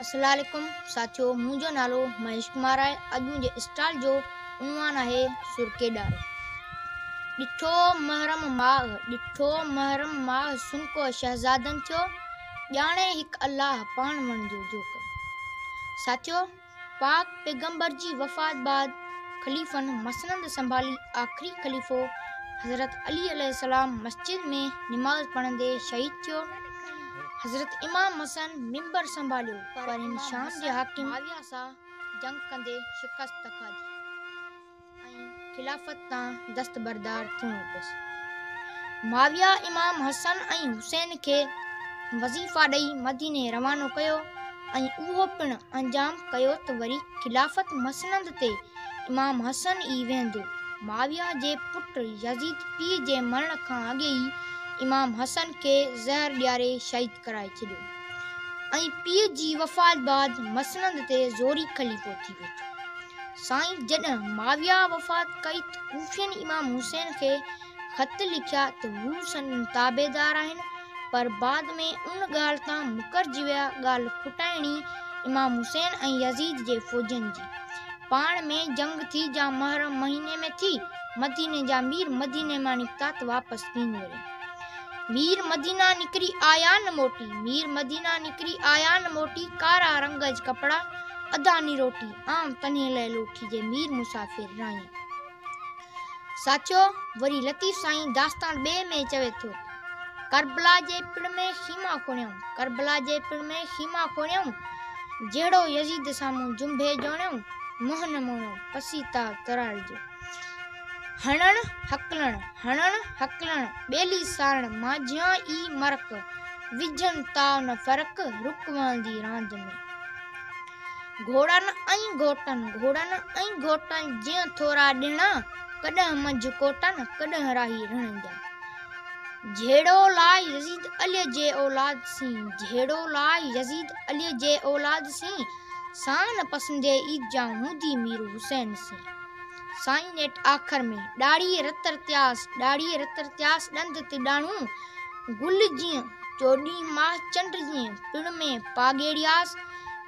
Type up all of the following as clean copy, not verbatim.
अस्सलाम वालेकुम साथियों, मुझो नालो महेश कुमार है। अज मुझे स्टॉल जो उन्वान है सुरके डारे। डिठो महरम माह सुन को शहजादन थियो, जाने हिक अल्लाह पान मन जो कर। साथियों, पाक पैगंबर जी वफात बाद खलीफन मसनद संभाली आखिरी खलीफो हजरत अली अलैहिस्सलाम मस्जिद में नमाज पढ़ंदे शहीद थियो। हजरत इमाम हसन मिंबर संभालियो, पर इन शाम जे हाकिम माविया सा जंग कंदे शिकस्त खाधी ऐं खिलाफत ता दस्तबरदार थियणो पियसि। माविया इमाम हसन ऐं हुसैन के वज़ीफ़ा ॾेई मदीने रवानो कयो ऐं उहो पिण अंजाम कयो त वरी खिलाफत मसनद ते इमाम हसन ई वेंदो। माविया जे पुट यजीद पीर जे मरण खां अॻे ई इमाम हसन के ज़हर ॾियारे शहीद कराए छॾियो ऐं पीर जी वफ़ात बाद मसनद ते ज़ोरी खलीफ़ो थी वेठो। साईं जॾहिं माविया वफ़ात कई त कूफियन इमाम हुसैन के ख़त लिखिया त हू संदन ताबेदार आहिनि, पर बाद में उन ॻाल्हि तां मुकरजी विया। ॻाल्हि फुटाइणी इमाम हुसैन ऐं यजीद जे फ़ौजनि जी पाण में जंग थी, जा मुहर्रम महीने में थी। मदीने जा मीर मदीने मां निकता त वापस कीन वरे। मीर मदीना निकरी आया न मोटी, कारा रंगज कपड़ा अदानी रोटी, आम तने ले लोठी जे मीर मुसाफिर राई। साथियों, वरी लतीफ साईं दास्तान बे में चवे थो, करबला जे पिण में खीमा खोणियऊं, जेड़ो यजीद सामू जुंभे जोणियऊं, मोहन मोणो पसीता तरार जो। हणण हकलण बेली सारण मांझिया ई मरक, विझन ताव न फरक रुकवांदी रांद में। घोड़न ऐं घोटन जिया थोरा ॾिणा, कॾहिं मंझ कोटन कॾहिं राही रण जा। झेड़ो लाइ यजीद जे औलाद सी, सान पसंदे ईद जा हूंदी मीर हुसैन सी। साईं नेट आखिर में डाड़ी रतर त्यास डंद तिडाणू, गुल जिया चोडी माह चंड जिया पिण में पागेड़ियास,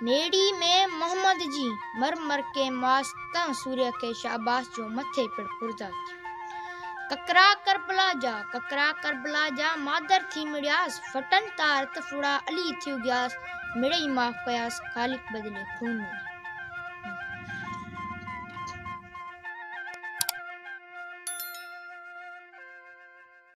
नेड़ी में मोहम्मद जी मर के मास्ता सूर्य के शाबाश जो मथे पिण पुरदा थी। ककरा करबला जा मादर थी मिड़ियास, फटन तार तफुड़ा अली थी गयास, मिड़ई माफ कयास खालिक बदले खून में।